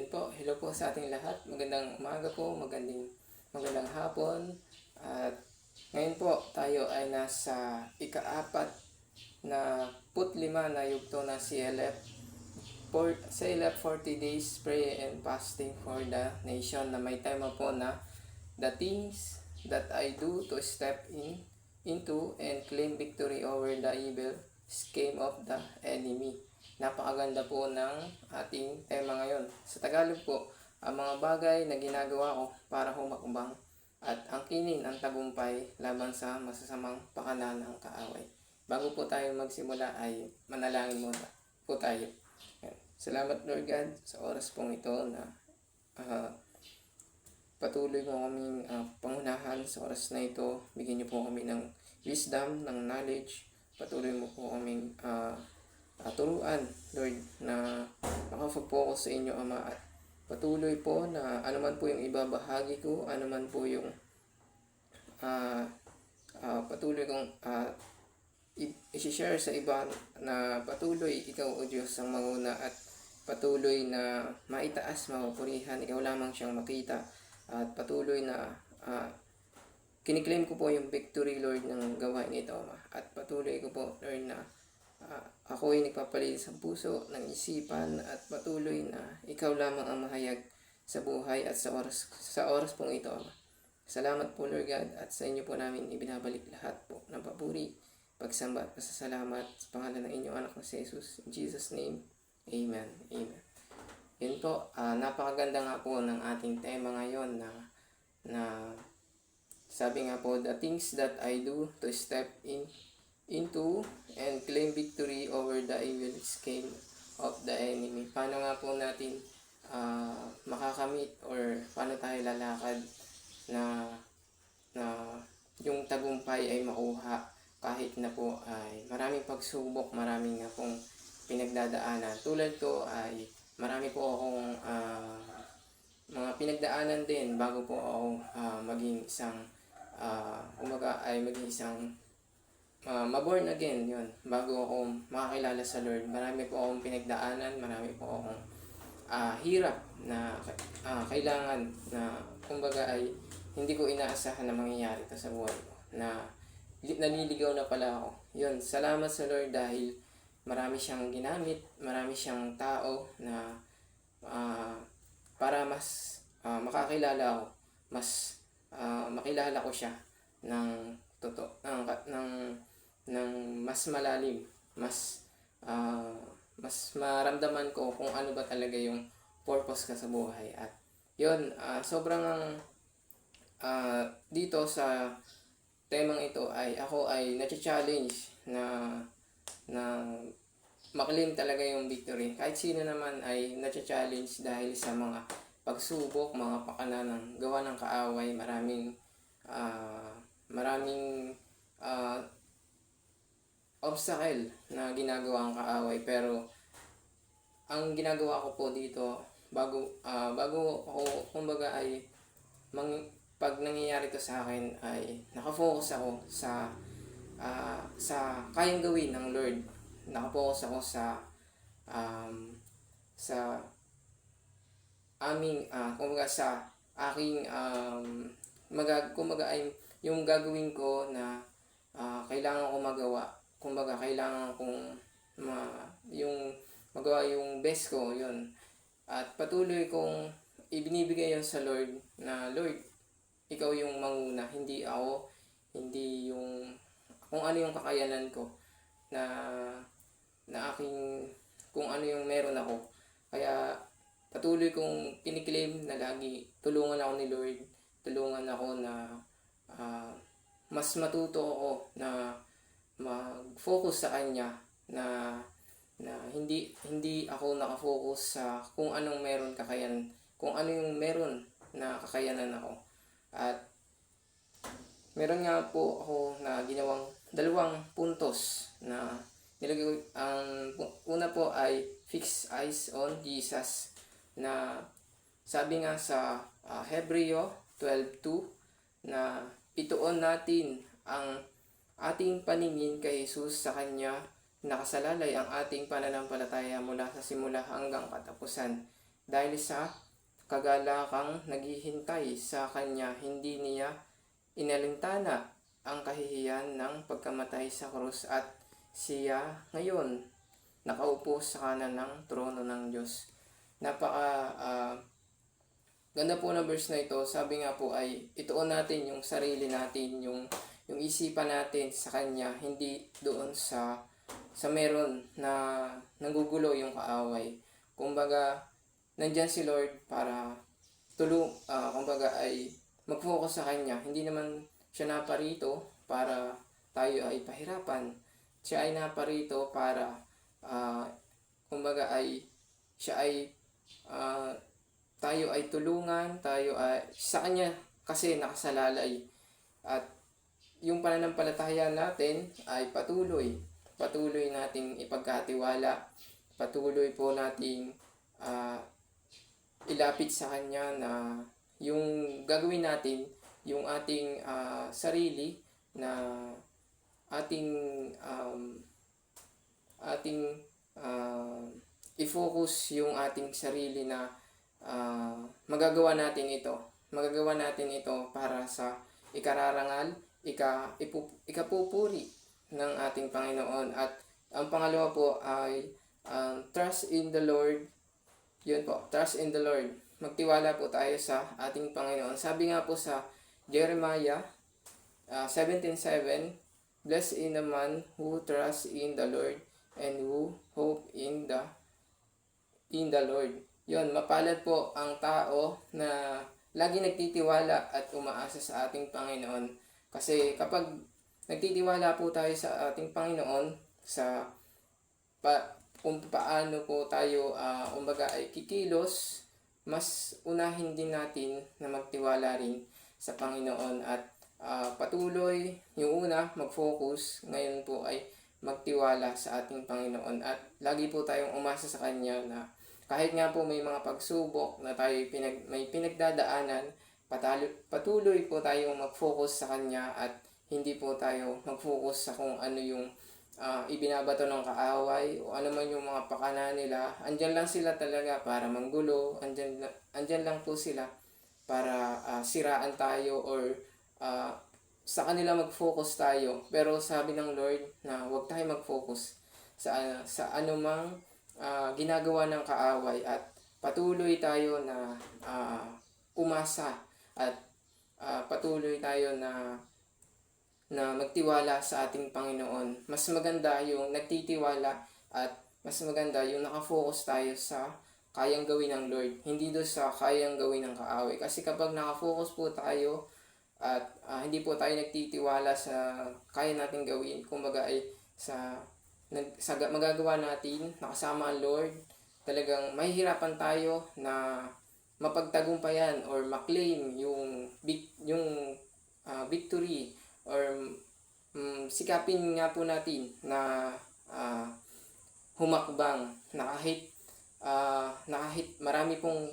Yun po, hello po sa ating lahat. Magandang umaga po, magandang hapon. At ngayon po, tayo ay nasa ika-4 na put-5 na yugto na CLF. CLF 40 days prayer and fasting for the nation, na may tema po na the things that I do to step into and claim victory over the evil scheme of the enemy. Napakaganda po ng ating tema ngayon. Sa Tagalog po, ang mga bagay na ginagawa ko para humakbang at angkinin ang tagumpay laban sa masasamang pakana ng kaaway. Bago po tayo magsimula ay manalangin muna po tayo. Salamat Lord God sa oras pong ito na patuloy mo kaming pangunahan sa oras na ito. Bigyan niyo po kami ng wisdom, ng knowledge. Patuloy mo po kaming turuan, Lord, na makafocus sa inyo, Ama. At patuloy po na anuman po yung ibabahagi ko, anuman po yung patuloy kong i-share sa iba, na patuloy ikaw, O Diyos, ang manguna at patuloy na maitaas, mapupurihan. Ikaw lamang siyang makita. At patuloy na kiniklaim ko po yung victory, Lord, ng gawain ito, Ama. At patuloy ko po, Lord, na ako ay nagpapalinis sa puso, ng isipan, at patuloy na ikaw lamang ang mahayag sa buhay at sa oras pong ito, Ama. Salamat po, Lord God, at sa inyo po namin ibinabalik lahat po ng papuri, pagsamba at pasasalamat sa pangalan ng inyong anak na si Jesus. In Jesus' name, Amen. Amen. Yun po, napakaganda nga po ng ating tema ngayon na sabi nga po, the things that I do to step into and claim victory over the evil scheme of the enemy. Paano nga po natin makakamit, or paano tayo lalakad na yung tagumpay ay makuha kahit na po ay maraming pagsubok, maraming nga pong pinagdadaanan. Tulad ko ay marami po akong mga pinagdaanan din bago po ako maging isang maging isang ma-born again, yun. Bago ako makakilala sa Lord, marami po akong pinagdaanan, marami po akong hirap na kailangan na kumbaga ay hindi ko inaasahan na mangyayari ito sa buhay ko, na naliligaw na pala ako. Yun, salamat sa Lord dahil marami siyang ginamit, marami siyang tao na para mas makakilala ako, mas makilala ko siya ng totoo, ng mas malalim, mas maramdaman ko kung ano ba talaga yung purpose ka sa buhay. At yun, sobrang dito sa temang ito ay ako ay na-challenge na maklaim talaga yung victory. Kahit sino naman ay na-challenge dahil sa mga pagsubok, mga pakana ng gawa ng kaaway. Maraming obstacle na ginagawa ang kaaway. Pero ang ginagawa ko po dito, bago ako kumbaga ay pag nangyayari to sa akin, ay nakafocus ako sa kayang gawin ng Lord. Nakafocus ako sa aming kumbaga sa aking kumbaga ay yung gagawin ko na kailangan ko magawa. Kumbaga kailangan kong yung magawa yung best ko, yun. At patuloy kong ibinibigay yun sa Lord, na Lord, ikaw yung manguna, hindi ako, hindi yung kung ano yung kakayanan ko na aking, kung ano yung meron ako. Kaya patuloy kong kiniklaim na lagi tulungan ako ni Lord, tulungan ako na mas matuto ako na mag-focus sa Kanya, na hindi ako nakafocus sa kung anong meron kakayanan, kung ano yung meron na kakayanan ako. At meron nga po ako na ginawang 2 puntos na nilagay ko. Ang una po ay fix eyes on Jesus, na sabi nga sa Hebreo 12:2 na ituon natin ang ating paningin kay Jesus, sa Kanya nakasalalay ang ating pananampalataya mula sa simula hanggang katapusan. dahil sa kagalakang naghihintay sa kanya, hindi niya inalintana ang kahihiyan ng pagkamatay sa krus at siya ngayon nakaupo sa kanan ng trono ng Diyos. Napaka ganda po ng verse na ito. Sabi nga po ay ituon natin yung sarili natin, yung isipan natin sa Kanya, hindi doon sa meron na nanggugulo yung kaaway. Kumbaga, nandyan si Lord para kumbaga ay mag-focus sa Kanya. Hindi naman siya naparito para tayo ay pahirapan. Siya ay naparito para kumbaga ay siya ay tayo ay tulungan, tayo ay sa Kanya kasi nakasalalay. At yung pananampalataya natin ay patuloy nating ipagkatiwala, patuloy po nating ilapit sa Kanya na yung gagawin natin, yung ating sarili na ating i-focus yung ating sarili na magagawa natin ito para sa ikararangal, ikapupuri ng ating Panginoon. At ang pangalawa po ay trust in the Lord. Yun po, trust in the Lord. Magtiwala po tayo sa ating Panginoon. Sabi nga po sa Jeremiah 17:7, blessed in the man who trusts in the Lord and who hope in the Lord. Yun, mapalad po ang tao na lagi nagtitiwala at umaasa sa ating Panginoon. Kasi kapag nagtitiwala po tayo sa ating Panginoon, kung paano po tayo umbaga ay kikilos, mas unahin din natin na magtiwala rin sa Panginoon at patuloy, yung una, mag-focus, ngayon po ay magtiwala sa ating Panginoon at lagi po tayong umasa sa Kanya na kahit nga po may mga pagsubok na tayo may pinagdadaanan, patuloy po tayong mag-focus sa Kanya at hindi po tayo mag-focus sa kung ano yung ibinabato ng kaaway o ano man yung mga pakana nila. Andyan lang sila talaga para manggulo, andyan lang po sila para siraan tayo or sa kanila mag-focus tayo. Pero sabi ng Lord na huwag tayo mag-focus sa anumang ginagawa ng kaaway at patuloy tayo na umasa at patuloy tayo na magtiwala sa ating Panginoon. Mas maganda yung nagtitiwala at mas maganda yung nakafocus tayo sa kayang gawin ng Lord, hindi doon sa kayang gawin ng kaaway. Kasi kapag nakafocus po tayo at hindi po tayo nagtitiwala sa kaya nating gawin, kumbaga ay sa magagawa natin, nakasama ang Lord, talagang mahihirapan tayo na mapagtagumpayan or maklaim yung victory or sikapin nga po natin na humakbang na kahit marami pong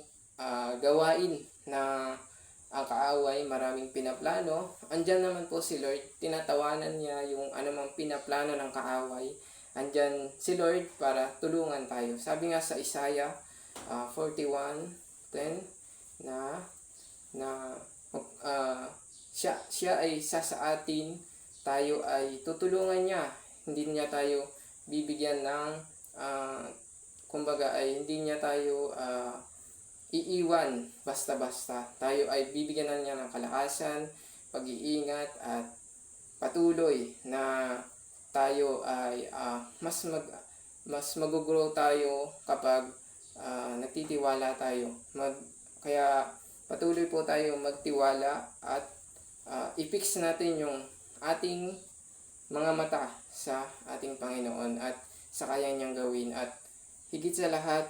gawain na ang kaaway, maraming pinaplano, andyan naman po si Lord, tinatawanan niya yung anumang pinaplano ng kaaway. Andyan si Lord para tulungan tayo. Sabi nga sa Isaiah 41:10 na siya ay isa sa atin, tayo ay tutulungan niya. Hindi niya tayo bibigyan ng kumbaga ay hindi niya tayo iiwan basta-basta. Tayo ay bibigyan na niya ng kalakasan, pag-iingat at patuloy na tayo ay mas mag-grow tayo kapag nagtitiwala tayo. Kaya patuloy po tayo magtiwala at i-fix natin yung ating mga mata sa ating Panginoon at sa kaya niyang gawin. At higit sa lahat,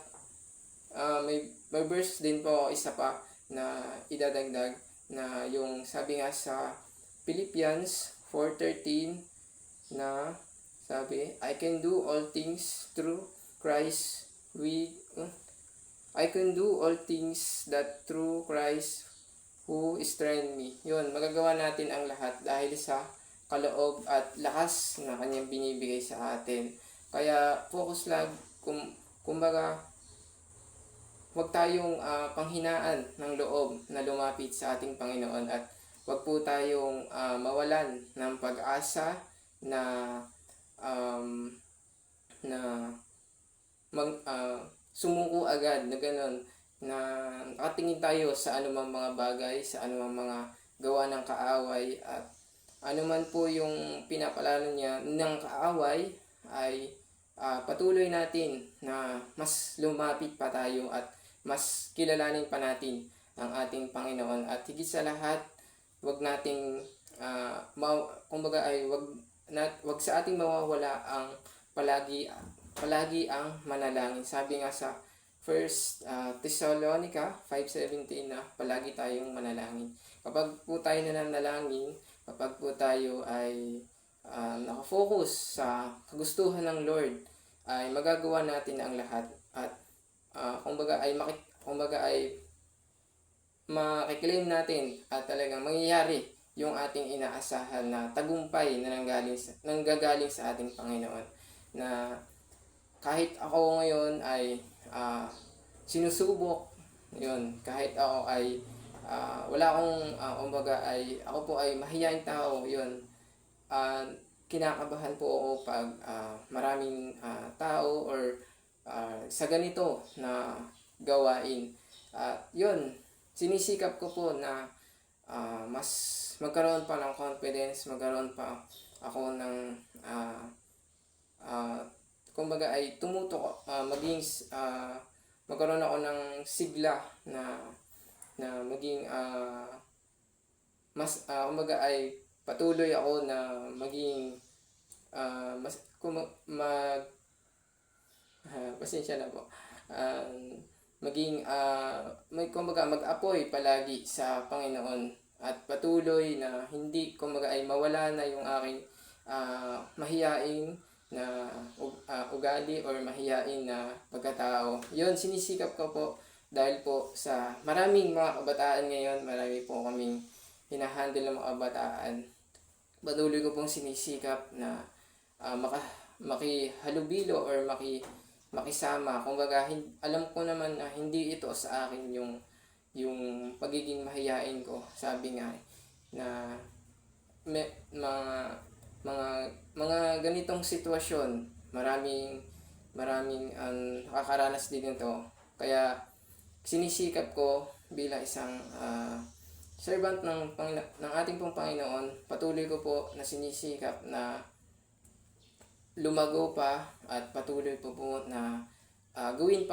may verse din po isa pa na idadagdag na yung sabi nga sa Philippians 4:13 na sabi, I can do all things through Christ I can do all things that through Christ who strengthens me. Yun, magagawa natin ang lahat dahil sa kaloob at lakas na Kanyang binibigay sa atin. Kaya focus lang, kumbaga, huwag tayong panghinaan ng loob na lumapit sa ating Panginoon, at huwag po tayong mawalan ng pag-asa na um, na sumuko agad na gano'n, na nakatingin tayo sa anumang mga bagay, sa anumang mga gawa ng kaaway, at anuman po yung pinapalalo niya ng kaaway ay patuloy natin na mas lumapit pa tayo at mas kilalanin pa natin ang ating Panginoon. At higit sa lahat, wag nating kumbaga ay wag sa ating mawawala ang palagi ang manalangin. Sabi nga sa 1 Thessalonica 5:17 na palagi tayong manalangin. Kapag po tayo nananalangin, kapag po tayo ay nakafocus sa kagustuhan ng Lord, ay magagawa natin ang lahat, at kumbaga ay makiklaim natin at talagang mangyayari yung ating inaasahan na tagumpay na nanggagaling sa ating Panginoon. Na kahit ako ngayon ay sinusubok, yun, kahit ako ay wala akong ako po ay mahiyain tao, yun, kinakabahan po ako pag maraming tao or sa ganito na gawain. At yun, sinisikap ko po na mas magkaroon pa ng confidence, magkaroon pa ako ng kumbaga ay magkaroon ako ng sigla na maging mas kumbaga ay patuloy ako na maging pasensya na po, maging kumbaga mag-apoy palagi sa Panginoon, at patuloy na hindi kumbaga ay mawala na yung aking mahiyain na ugali or mahiyain na pagkatao. Yun, sinisikap ko po dahil po sa maraming mga kabataan ngayon, marami po kaming hinahandle ng mga kabataan. Patuloy ko pong sinisikap na makihalubilo or makisama. Kumbaga, alam ko naman na hindi ito sa akin yung pagiging mahiyain ko. Sabi nga na mga ganitong sitwasyon, maraming nakakaranas din nito. Kaya sinisikap ko bilang isang servant ng ating pong Panginoon, patuloy ko po na sinisikap na lumago pa at patuloy po na gawin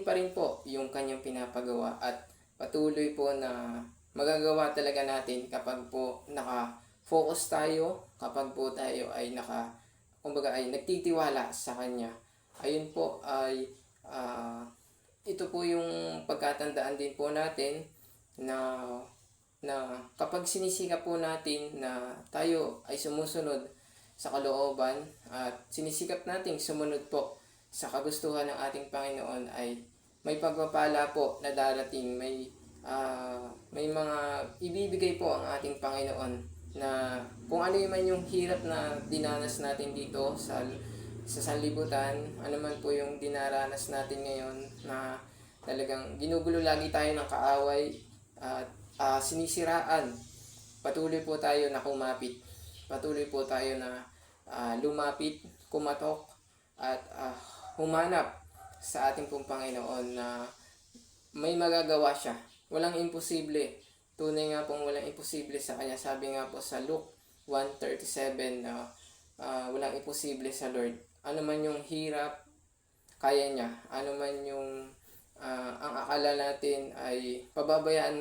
pa rin po yung kanyang pinapagawa, at patuloy po na magagawa talaga natin kapag po naka-focus tayo, kapag po tayo ay kumbaga ay nagtitiwala sa Kanya. Ayun po ay ito po yung pagkatandaan din po natin na kapag sinisikap po natin na tayo ay sumusunod sa kalooban at sinisikap nating sumunod po sa kagustuhan ng ating Panginoon, ay may pagpapala po na darating, may mga ibibigay po ang ating Panginoon, na kung ano man yung hirap na dinanas natin dito sa sanlibutan, ano man po yung dinaranas natin ngayon na talagang ginugulo lagi tayo ng kaaway at sinisiraan, patuloy po tayo na kumapit, patuloy po tayo na lumapit, kumatok, at humanap sa ating pong Panginoon na may magagawa siya. Walang imposible. Tunay nga pong walang imposible sa Kanya. Sabi nga po sa Luke 1:37 na walang imposible sa Lord. Ano man yung hirap, kaya niya. Ano man yung ang akala natin ay pababayaan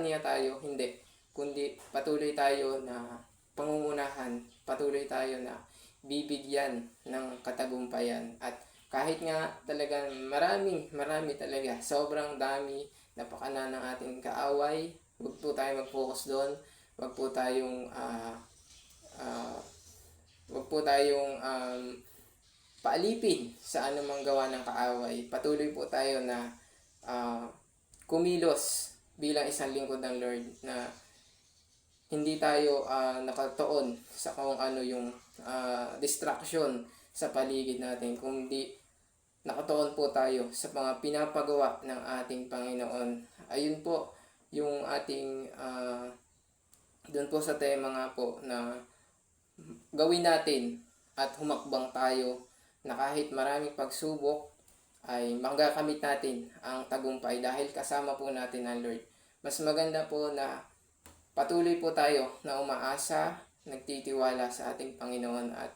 niya tayo, hindi. Kundi patuloy tayo na pangungunahan, patuloy tayo na bibigyan ng katagumpayan. At kahit nga talagang marami talaga, sobrang dami, napakana ng ating kaaway, huwag po tayo mag-focus doon, huwag po tayong paalipin sa anumang gawa ng kaaway. Patuloy po tayo na kumilos bilang isang lingkod ng Lord, na hindi tayo nakatuon sa kung ano yung distraction sa paligid natin, kundi nakatuon po tayo sa mga pinapagawa ng ating Panginoon. Ayun po yung ating doon po sa tema nga po na gawin natin at humakbang tayo na kahit maraming pagsubok ay magakamit natin ang tagumpay dahil kasama po natin ang Lord. Mas maganda po na patuloy po tayo na umaasa, nagtitiwala sa ating Panginoon at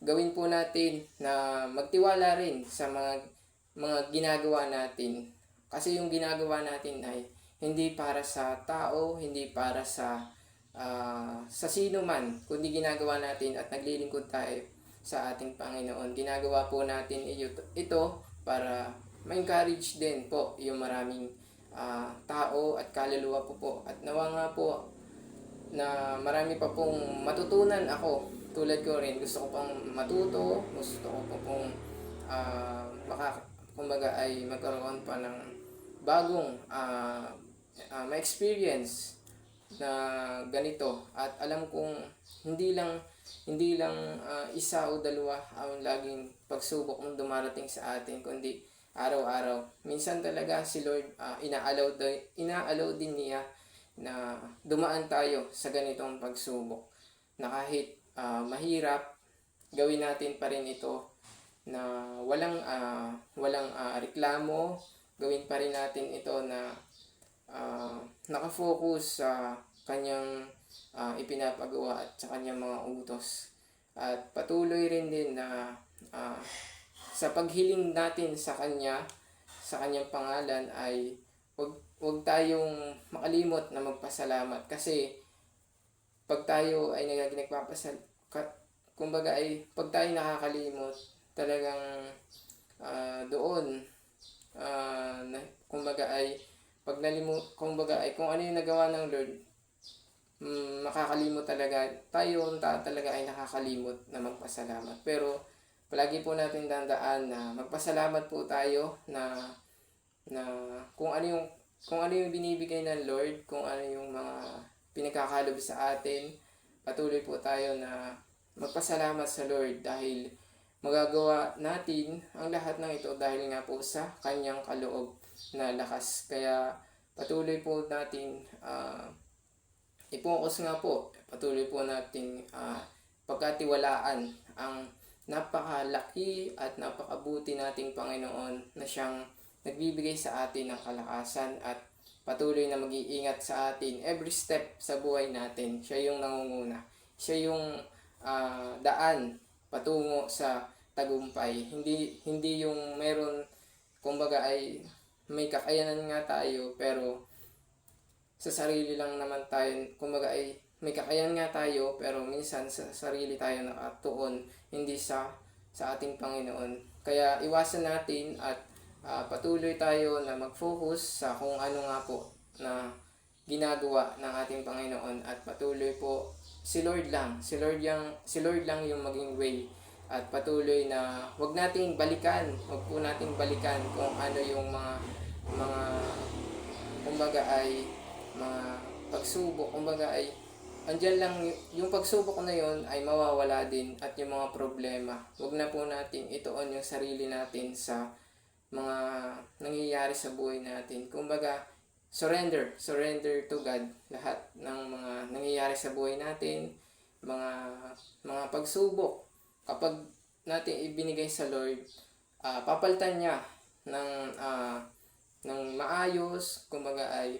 gawin po natin na magtiwala rin sa mga ginagawa natin. Kasi yung ginagawa natin ay hindi para sa tao, hindi para sa sino man, kundi ginagawa natin at naglilingkod tayo sa ating Panginoon. Ginagawa po natin ito para ma-encourage din po yung maraming tao at kaluluwa po. At nawa nga po na marami pa pong matutunan ako. Tulad ko rin, gusto ko pang matuto, gusto ko pa pong kumbaga ay magkaroon pa ng bagong ma-experience na ganito. At alam kong hindi lang isa o dalawa ang laging pagsubok ng dumarating sa atin, kundi araw-araw. Minsan talaga si Lord inaalaw din niya na dumaan tayo sa ganitong pagsubok na kahit mahirap, gawin natin pa rin ito na walang reklamo. Gawin pa rin natin ito na nakafocus sa kanyang ipinapagawa at sa kanyang mga utos. At patuloy rin din na sa paghiling natin sa kanya, sa kanyang pangalan ay wag tayong makalimot na magpasalamat. Kasi pag tayo ay kumbaga ay pag tayo nakakalimot, talagang doon kumbaga ay kumbaga ay kung ano yung nagawa ng Lord, makakalimot talaga tayo, talaga ay nakakalimot na magpasalamat. Pero palagi po natin dandaan na magpasalamat po tayo na kung ano yung binibigay ng Lord, kung ano yung mga pinagkakalob sa atin. Patuloy po tayo na magpasalamat sa Lord dahil magagawa natin ang lahat ng ito dahil nga po sa kanyang kaloob na lakas. Kaya patuloy po natin i-focus nga po, patuloy po natin pagkatiwalaan ang napakalaki at napakabuti nating Panginoon na siyang nagbibigay sa atin ng kalakasan at patuloy na mag-iingat sa atin every step sa buhay natin. Siya yung nangunguna. Siya yung daan patungo sa tagumpay. Hindi yung meron, kumbaga ay may kakayanan nga tayo, pero sa sarili lang naman tayo, kumbaga ay may kakayanan nga tayo, pero minsan sa sarili tayo nakatuon, hindi sa ating Panginoon. Kaya iwasan natin at patuloy tayo na mag-focus sa kung ano nga po na ginagawa ng ating Panginoon at patuloy po si Lord lang yung maging way at patuloy na wag po nating balikan kung ano yung mga kumbaga ay mga pagsubok, kumbaga ay andyan lang yung pagsubok na yon ay mawawala din at yung mga problema. Wag na po nating ituon yung sarili natin sa mga nangyayari sa buhay natin. Kumbaga, surrender to God lahat ng mga nangyayari sa buhay natin, mga pagsubok. Kapag natin ibinigay sa Lord, papalitan niya ng maayos, kumbaga ay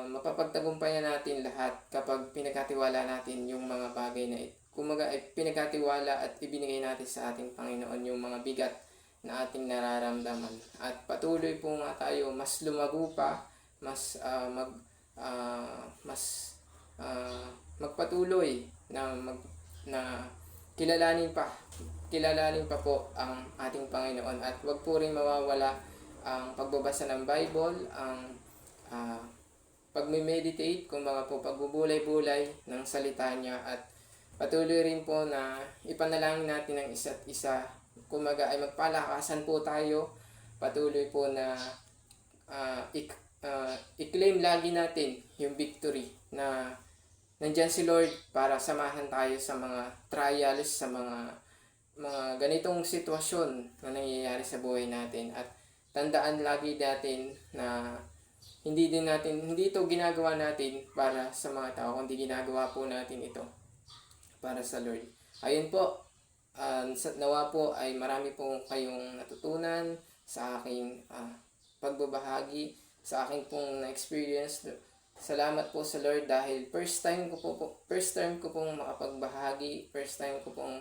mapapagtagumpayan natin lahat kapag pinagkatiwala natin yung mga bagay na ito. Kumbaga ay pinagkatiwala at ibinigay natin sa ating Panginoon yung mga bigat na ating nararamdaman. At patuloy po nga tayo mas lumago pa, mas magpatuloy na kilalanin pa po ang ating Panginoon. At wag po rin mawawala ang pagbabasa ng Bible, ang pagme-meditate, kumbaga po pagbubulay-bulay ng salita niya, at patuloy rin po na ipanalangin natin ang isa't isa. Kumbaga ay magpalakasan po tayo, patuloy po na i-claim lagi natin yung victory na nandyan si Lord para samahan tayo sa mga trials, sa mga mga ganitong sitwasyon na nangyayari sa buhay natin. At tandaan lagi natin na hindi ito ginagawa natin para sa mga tao, kundi ginagawa po natin ito para sa Lord. Ayun po, nawa po ay marami po kayong natutunan sa aking pagbabahagi, sa aking pong na-experience. Salamat po sa Lord dahil first time ko pong makapagbahagi, first time ko pong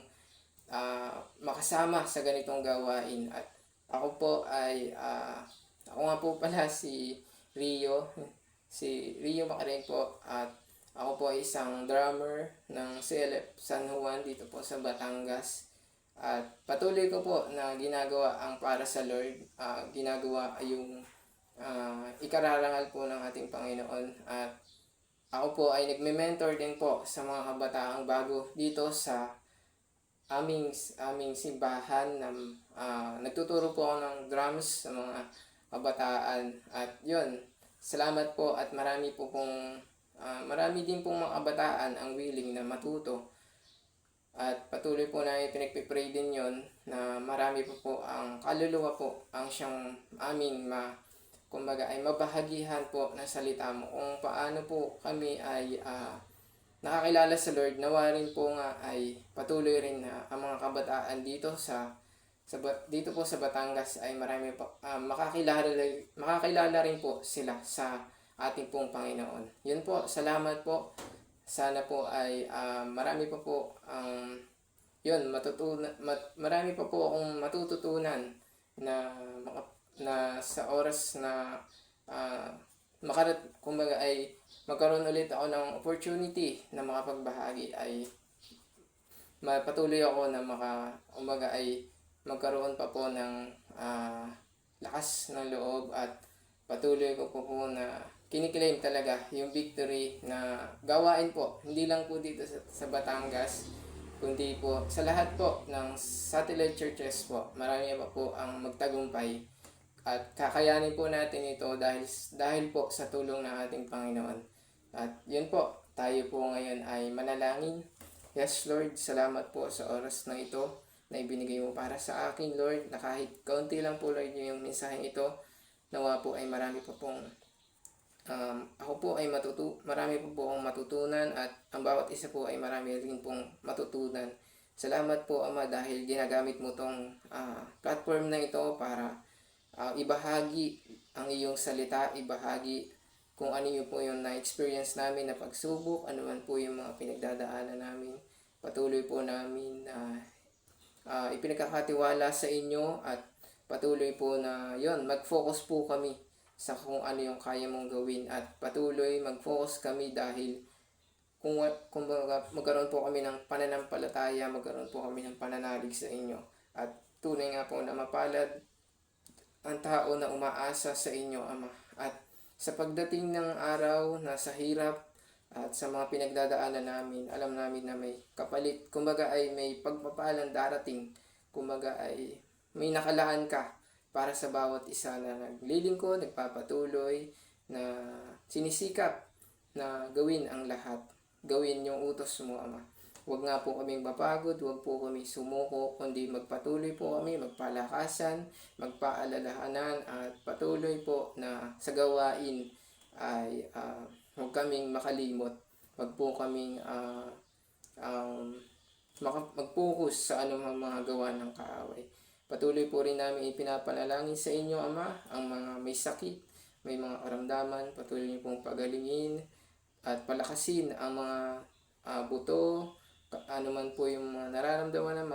makasama sa ganitong gawain. At ako po ay ako nga po pala si Rio Macareng po, at ako po ay isang drummer ng CLF San Juan dito po sa Batangas. At patuloy ko po na ginagawa ang para sa Lord, ginagawa yung ikararangal po ng ating Panginoon. At ako po ay nagme-mentor din po sa mga kabataang bago dito sa aming simbahan. Nagtuturo po ako ng drums sa mga kabataan. At yun, salamat po, at marami din pong mga kabataan ang willing na matuto. At patuloy po na pinagpipray din yon na marami po ang kaluluwa po ang siyang aming kumbaga ay mabahagihan po ng salita mo, kung paano po kami ay nakakilala sa Lord. Nawa rin po nga ay patuloy rin na ang mga kabataan dito dito po sa Batangas ay marami po makakilala rin po sila sa ating pong Panginoon. Yun po, salamat po. Sana po ay marami pa po marami pa po akong matututunan na sa oras na kumbaga ay magkaroon ulit ako ng opportunity na makapagbahagi, ay patuloy ako na magkaroon pa po ng lakas ng loob, at patuloy ko po na kiniklaim talaga yung victory na gawain po, hindi lang po dito sa Batangas, kundi po sa lahat po ng satellite churches po. Marami pa po ang magtagumpay, at kakayanin po natin ito dahil po sa tulong ng ating Panginoon. At yun po, tayo po ngayon ay manalangin. Yes Lord, salamat po sa oras na ito na ibinigay mo para sa akin, Lord, na kahit kaunti lang po, Lord, yung mensaheng ito, nawa po ay marami pa pong ako po ay marami po akong matutunan, at ang bawat isa po ay marami rin pong matutunan. Salamat po, Ama, dahil ginagamit mo tong platform na ito para ibahagi ang iyong salita, ibahagi kung ano yung po yung na-experience namin na pagsubok, ano man po yung mga pinagdadaanan namin. Patuloy po namin ipinagkakatiwala sa inyo, at patuloy po na mag-focus po kami sa kung ano yung kaya mong gawin, at patuloy mag-focus kami dahil kung magkaroon po kami ng pananampalataya, magkaroon po kami ng pananalig sa inyo. At tunay nga po na mapalad ang tao na umaasa sa inyo, Ama. At sa pagdating ng araw na sa hirap at sa mga pinagdadaanan namin, alam namin na may kapalit, kumbaga ay may pagpapalang darating, kumbaga ay may nakalaan ka para sa bawat isa na naglilingkod, nagpapatuloy, na sinisikap na gawin ang lahat. Gawin yung utos mo, Ama. Huwag nga po kaming mapagod, huwag po kami sumuko, kundi magpatuloy po kami, magpalakasan, magpaalalahanan, at patuloy po na sa gawain ay huwag kaming makalimot. Huwag po kaming mag-focus sa anumang mga gawa ng kaaway. Patuloy po rin namin ipinapanalangin sa inyo, Ama, ang mga may sakit, may mga karamdaman. Patuloy niyo pong pagalingin at palakasin ang mga buto, ano man po yung mga nararamdaman ng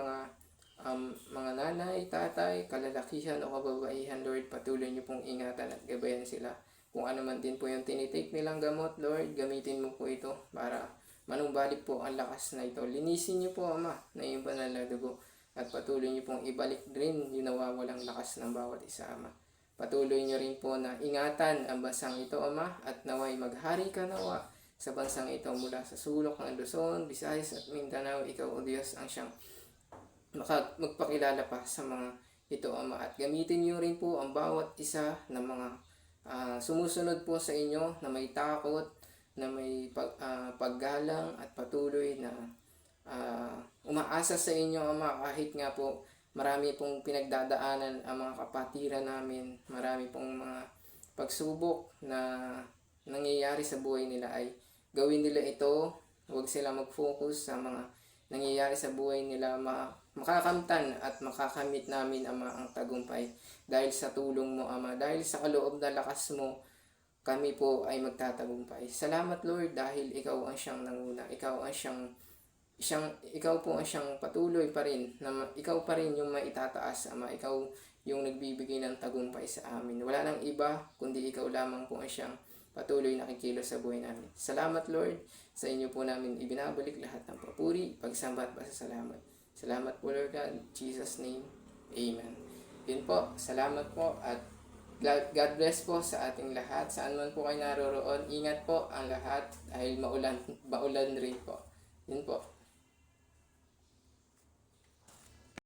mga nanay, tatay, kalalakihan o kababaihan, Lord. Patuloy niyo pong ingatan at gabayan sila. Kung ano man din po yung tinitake nilang gamot, Lord, gamitin mo po ito para manumbalik po ang lakas na ito. Linisin niyo po, Ama, na yung banal na dugo. At patuloy niyo pong ibalik rin yung nawawalang lakas ng bawat isa, Ama. Patuloy niyo rin po na ingatan ang bansang ito, Ama, at naway maghari ka nawa sa bansang ito mula sa sulok ng Luzon, Visayas at Mindanao. Ikaw, O Diyos, ang siyang magpakilala pa sa mga ito, Ama. At gamitin niyo rin po ang bawat isa ng mga sumusunod po sa inyo, na may takot, na may paggalang, at patuloy na umaasa sa inyo, Ama, kahit nga po marami pong pinagdadaanan ang mga kapatiran namin, marami pong mga pagsubok na nangyayari sa buhay nila, ay gawin nila ito, huwag sila mag-focus sa mga nangyayari sa buhay nila, makakamtan at makakamit namin, Ama, ang tagumpay dahil sa tulong mo, Ama, dahil sa kaloob na lakas mo, kami po ay magtatagumpay. Salamat, Lord, dahil ikaw ang siyang nanguna, ikaw po ang siyang patuloy pa rin, na ikaw pa rin yung maitataas, Ama, ikaw yung nagbibigay ng tagumpay sa amin. Wala nang iba, kundi ikaw lamang po ang siyang patuloy na kikilos sa buhay namin. Salamat, Lord, sa inyo po namin ibinabalik lahat ng papuri, pagsamba at pasasalamat. Salamat po, Lord God, in Jesus' name, Amen. Yun po, salamat po, at God bless po sa ating lahat. Saan man po kayo naroroon, ingat po ang lahat dahil maulan rin po. Yun po.